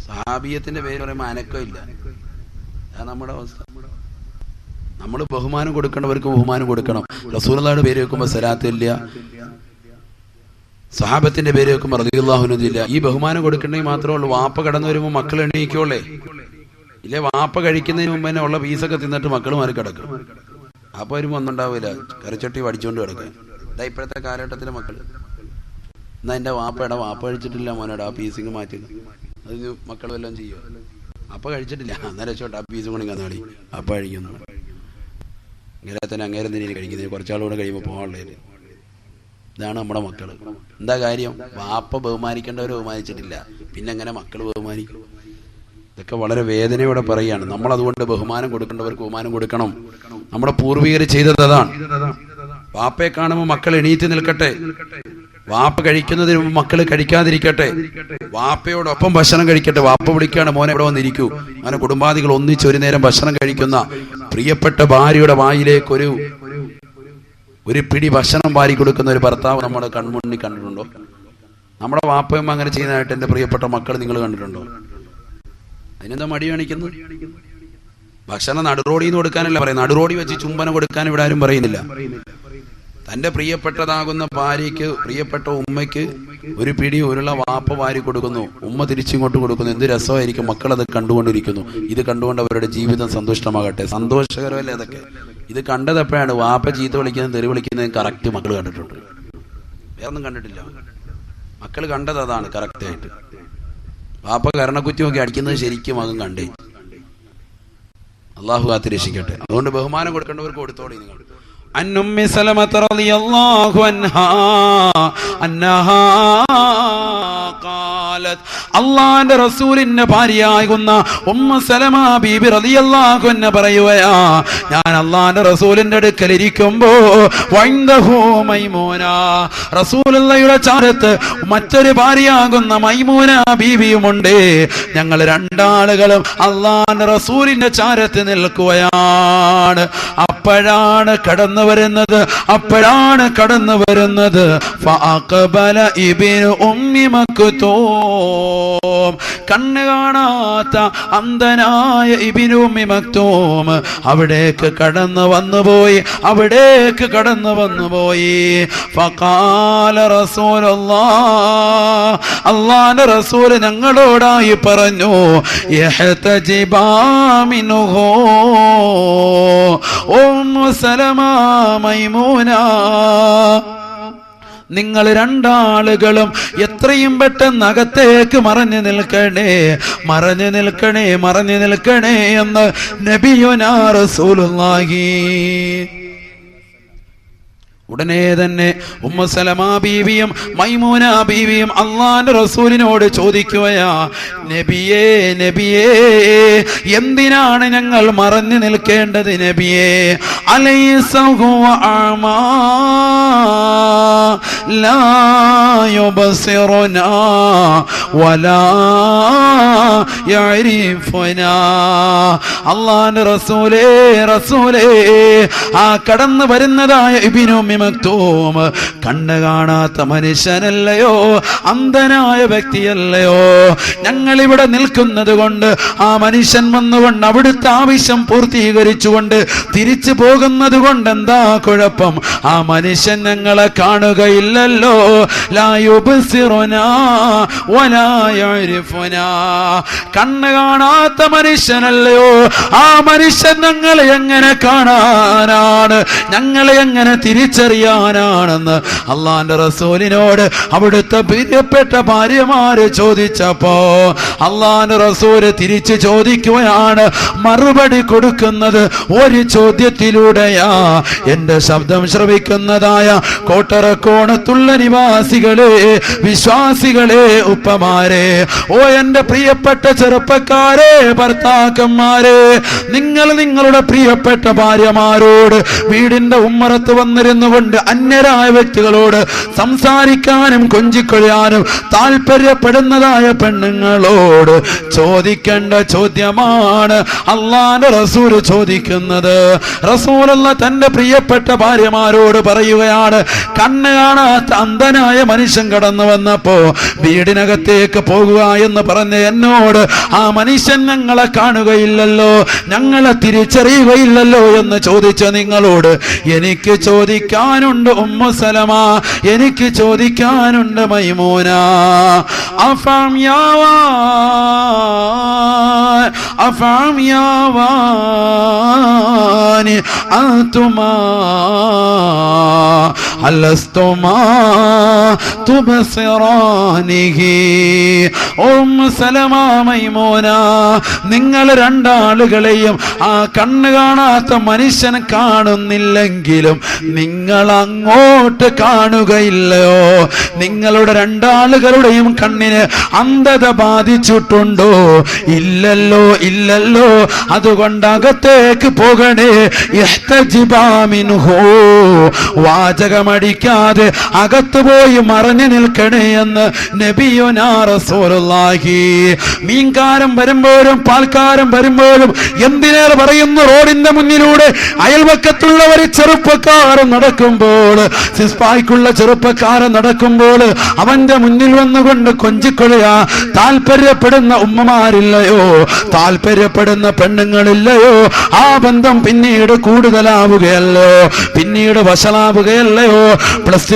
സഹാബിയത്തിന്റെ പേര് പറയുമ്പോ അനക്കമില്ല. അതാണ് നമ്മുടെ അവസ്ഥ. നമ്മൾ ബഹുമാനം കൊടുക്കേണ്ടവർക്ക് ബഹുമാനം കൊടുക്കണം. റസൂലുള്ളാഹിയുടെ പേര് വെക്കുമ്പോ സലാത്ത് ഇല്ല, സഹാബത്തിന്റെ പേര് വെക്കുമ്പോ റളിയല്ലാഹു അൻഹു ഇല്ല. ഈ ബഹുമാനം കൊടുക്കണമെങ്കിൽ മാത്രമേ ഉള്ളൂ. വാപ്പ കടന്നു വരുമ്പോ മക്കൾ എണീക്കോളേ. ഇല്ലേ, വാപ്പ കഴിക്കുന്നതിന് മുമ്പ് തന്നെ ഉള്ള പീസൊക്കെ തിന്നിട്ട് മക്കൾ മാറി കിടക്കും. അപ്പൊ വരുമ്പോ ഒന്നുണ്ടാവില്ല, കറിച്ചട്ടി വടിച്ചോണ്ട് കിടക്കുക. ഇതാ ഇപ്പോഴത്തെ കാലഘട്ടത്തിലെ മക്കൾ. എന്നാ എന്റെ വാപ്പ കഴിച്ചിട്ടില്ല മോനോട്, ആ പീസിങ് മാറ്റി അതിന് മക്കളും എല്ലാം ചെയ്യുക. അപ്പൊ കഴിച്ചിട്ടില്ല, അന്നേരം ചോട്ട് ആ പീസും കൂടി കന്നാളി അപ്പ കഴിക്കുന്നു. ഇങ്ങനെ തന്നെ അങ്ങേരം തന്നെ കഴിക്കുന്നത്. കുറച്ചാളുകൂടെ കഴിയുമ്പോൾ പോകാനുള്ളത്. ഇതാണ് നമ്മുടെ മക്കള്. എന്താ കാര്യം? വാപ്പ ബഹുമാനിക്കേണ്ടവർ ബഹുമാനിച്ചിട്ടില്ല, പിന്നെ എങ്ങനെ മക്കൾ ബഹുമാനിക്കും? ഇതൊക്കെ വളരെ വേദനയോടെ പറയുകയാണ്. നമ്മൾ അതുകൊണ്ട് ബഹുമാനം കൊടുക്കേണ്ടവർക്ക് ബഹുമാനം കൊടുക്കണം. നമ്മുടെ പൂർവികർ ചെയ്തത് അതാണ്. വാപ്പയെ കാണുമ്പോൾ മക്കൾ എണീറ്റ് നിൽക്കട്ടെ. വാപ്പ കഴിക്കുന്നതിന് മുമ്പ് മക്കൾ കഴിക്കാതിരിക്കട്ടെ. വാപ്പയോടൊപ്പം ഭക്ഷണം കഴിക്കട്ടെ. വാപ്പ വിളിക്കാണ്, മോനെ ഇവിടെ വന്നിരിക്കൂ. അങ്ങനെ കുടുംബാദികൾ ഒന്നിച്ച് ഒരു നേരം ഭക്ഷണം കഴിക്കുന്ന പ്രിയപ്പെട്ട ഭാര്യയുടെ വായിലേക്ക് ഒരു പിടി ഭക്ഷണം വാരി കൊടുക്കുന്ന ഒരു ഭർത്താവ് നമ്മുടെ കൺമുന്നിൽ കണ്ടിട്ടുണ്ടോ? നമ്മുടെ വാപ്പയമ്മ അങ്ങനെ ചെയ്യുന്നതായിട്ട് എൻ്റെ പ്രിയപ്പെട്ട മക്കൾ നിങ്ങൾ കണ്ടിട്ടുണ്ടോ? അതിനെന്താ മടി കാണിക്കുന്നത്? ഭക്ഷണം നടുറോഡിൽ നിന്ന് കൊടുക്കാനല്ല പറയുന്നത്. നടുറോഡി വെച്ച് ചുംബനം കൊടുക്കാൻ ഇവിടെ ആരും പറയുന്നില്ല. തൻ്റെ പ്രിയപ്പെട്ടതാകുന്ന ഭാര്യയ്ക്ക്, പ്രിയപ്പെട്ട ഉമ്മയ്ക്ക് ഒരു പിടി ഉരുള വാപ്പ വാരി കൊടുക്കുന്നു, ഉമ്മ തിരിച്ചിങ്ങോട്ട് കൊടുക്കുന്നു. എന്ത് രസമായിരിക്കും! മക്കളത് കണ്ടുകൊണ്ടിരിക്കുന്നു. ഇത് കണ്ടുകൊണ്ട് അവരുടെ ജീവിതം സന്തുഷ്ടമാകട്ടെ. സന്തോഷകരമല്ലേ അതൊക്കെ? ഇത് കണ്ടതെപ്പോഴാണ്? വാപ്പ ചീത്ത വിളിക്കുന്നത്, തെറി വിളിക്കുന്നത് കറക്റ്റ് മക്കൾ കണ്ടിട്ടുണ്ട്. വേറൊന്നും കണ്ടിട്ടില്ല. മക്കൾ കണ്ടത് അതാണ് കറക്റ്റായിട്ട്. വാപ്പ കരണക്കുറ്റി നോക്കി അടിക്കുന്നത് ശരിക്കും മകൻ കണ്ടേ. അള്ളാഹു കാത്ത് രക്ഷിക്കട്ടെ. അതുകൊണ്ട് ബഹുമാനം കൊടുക്കേണ്ടവർക്ക് കൊടുത്തോളി നിങ്ങൾ. عن أم سلمة رضي الله عنها أنها قالت അള്ളാന്റെ റസൂലിന്റെ ഭാര്യയാകുന്ന ഉമ്മു സലമ ബീബി റളിയല്ലാഹു അൻഹ പറയുകയാ, ഞാൻ അള്ളാന്റെ റസൂലിന്റെ അടുക്കൽ ഇരിക്കുമ്പോ വൈന്ദഹു മൈമൂന, റസൂലുള്ളാഹിയുടെ ചാരത്ത് മറ്റൊരു ഭാര്യയാകുന്ന മൈമൂന ബീബിയുമുണ്ട്. ഞങ്ങൾ രണ്ടാളുകളും അള്ളാന്റെ റസൂലിന്റെ ചാരത്ത് നിൽക്കുകയാണ്. അപ്പോഴാണ് കടന്നു വരുന്നത് ഫഅഖബല ഇബ്നു ഉമ്മി മക്തൂം, കണ്ണ് കാണാത്ത അന്ധനായ ഇബ്നു ഉമ്മി മക്തൂം അവിടേക്ക് കടന്നു വന്നുപോയി. ഫഖാല റസൂലുള്ളാഹ്, അല്ലാഹുവിന്റെ റസൂൽ ഞങ്ങളോടായി പറഞ്ഞു, യഹ്തജിബാ മിൻഹു ഉമ്മു സലമ മൈമൂന, നിങ്ങൾ രണ്ടാളുകളും എത്രയും പെട്ടെന്ന് അകത്തേക്ക് മറഞ്ഞു നിൽക്കണേ എന്ന് നബിയുനാ റസൂലുള്ളാഹി. ഉടനെ തന്നെ ഉമ്മു സലമ ബീവിയും മൈമൂന ബീവിയും അല്ലാഹുവിന്റെ റസൂലിനോട് ചോദിക്കുകയാ, നബിയേ എന്തിനാണ് ഞങ്ങൾ മറഞ്ഞു നിൽക്കേണ്ടത് നബിയേ? അലൈസ ഹുവ അമാ ലാ യുബസിറുനാ വലാ യഅരിഫുനാ. അല്ലാഹുവിന്റെ റസൂലേ ആ കടന്നു വരുന്നതായ ഇബ്നു ഉമ്മി മക്തൂം കണ്ണ് കാണാത്ത മനുഷ്യനല്ലയോ, അന്ധനായ വ്യക്തിയല്ലയോ? ഞങ്ങൾ ഇവിടെ നിൽക്കുന്നത് കൊണ്ട് ആ മനുഷ്യൻ വന്നുകൊണ്ട് അവിടുത്തെ ആവശ്യം പൂർത്തീകരിച്ചുകൊണ്ട് തിരിച്ചു പോകുന്നത് കൊണ്ട് എന്താ കുഴപ്പം? ആ മനുഷ്യൻ ഞങ്ങളെ കാണുകയില്ലല്ലോ. ലാ യുബ്സിറുനാ വലാ യഅരിഫുനാ. കണ്ണ് കാണാത്ത മനുഷ്യനല്ലയോ, ആ മനുഷ്യൻ ഞങ്ങളെ എങ്ങനെ കാണാനാണ്, ഞങ്ങളെ എങ്ങനെ തിരിച്ചറിയാനാണെന്ന് അല്ലാഹുവിന്റെ റസൂലിനോട് അവിടുത്തെ പ്രിയപ്പെട്ട ഭാര്യമാര് ചോദിച്ചപ്പോ അല്ലാഹുവിന്റെ റസൂല് തിരിച്ചു ചോദിക്കുകയാണ്, മറുപടി കൊടുക്കുന്നത് ഒരു ചോദ്യത്തിലൂടെയാ. എന്റെ ശബ്ദം ശ്രവിക്കുന്നതായ കോട്ടറക്കോണത്തുള്ള നിവാസികളെ, വിശ്വാസികളെ, ഉപ്പമാരെ, ഓ എന്റെ പ്രിയപ്പെട്ട ചെറുപ്പക്കാരെ, ഭർത്താക്കന്മാരെ, നിങ്ങൾ നിങ്ങളുടെ പ്രിയപ്പെട്ട ഭാര്യമാരോട് വീടിന്റെ ഉമ്മറത്ത് വന്നിരുന്നു കൊണ്ട് അന്യരായ വ്യക്തികളോട് സംസാരിക്കാനും കൊഞ്ചിക്കൊള്ളാനും താല്പര്യപ്പെടുന്നതായ പെണ്ണുങ്ങളോട് ചോദിക്കേണ്ട ചോദ്യമാണ് അല്ലാഹുവിന്റെ റസൂൽ ചോദിക്കുന്നത്. റസൂലുള്ള തന്റെ പ്രിയപ്പെട്ട ഭാര്യമാരോട് പറയുകയാണ്, കണ്ണ് കാണാത്ത അന്ധനായ മനുഷ്യൻ കടന്നു വന്നപ്പോ വീടിനകത്തേക്ക് പോകുക എന്ന് പറഞ്ഞ എന്നോട് ആ മനുഷ്യൻ ഞങ്ങളെ കാണുകയില്ലല്ലോ, ഞങ്ങളെ തിരിച്ചറിയുകയില്ലല്ലോ എന്ന് ചോദിച്ച നിങ്ങളോട് എനിക്ക് ചോദിക്കാനുണ്ട് ഉമ്മു സലമ, എനിക്ക് ചോദിക്കാനുണ്ട് മൈമൂന. അഫം യാവാനി അൻതുമാ അലസ്തുമാ തുബ്സിറാനിഹി. ഉമ്മു സലമ, മൈമൂന, നിങ്ങൾ രണ്ടാളുകളെയും ആ കണ്ണ് കാണാത്ത മനുഷ്യൻ കാണുന്നില്ലെങ്കിലും നിങ്ങൾ അങ്ങോട്ട് കാണുകയില്ലയോ? നിങ്ങളുടെ രണ്ടാളുകളുടെയും കണ്ണിന് അന്ധത ബാധിച്ചിട്ടുണ്ടോ? ഇല്ലല്ലോ. അതുകൊണ്ട് അകത്തേക്ക് പോകണേ. ഇഹ്തജിബാ മിൻഹു, വാചകമടിക്കാതെ അകത്ത് പോയി മറഞ്ഞു നിൽക്കണേ എന്ന് നബിയുനാ റസൂലുള്ളാഹി. മീൻകാരം വരുമ്പോഴും പാൽക്കാരം വരുമ്പോഴും എന്തിനേറെ പറയുന്നു, റോഡിന്റെ മുന്നിലൂടെ അയൽവക്കത്തുള്ളവർ ചെറുപ്പക്കാരൻ നടക്കുമ്പോൾ, സിസ്പായ്ക്കുള്ള ചെറുപ്പക്കാരൻ നടക്കുമ്പോൾ അവന്റെ മുന്നിൽ വന്നുകൊണ്ട് കൊഞ്ചിക്കൊള്ളുക താല്പര്യപ്പെടുന്ന ഉമ്മമാരില്ലയോ, താല്പര്യപ്പെടുന്ന പെണ്ണുങ്ങളില്ലയോ? ആ ബന്ധം പിന്നീട് കൂടുതലാവുകയല്ലോ, പിന്നീട് വഷളാവുകയല്ലയോ? പ്ലസ്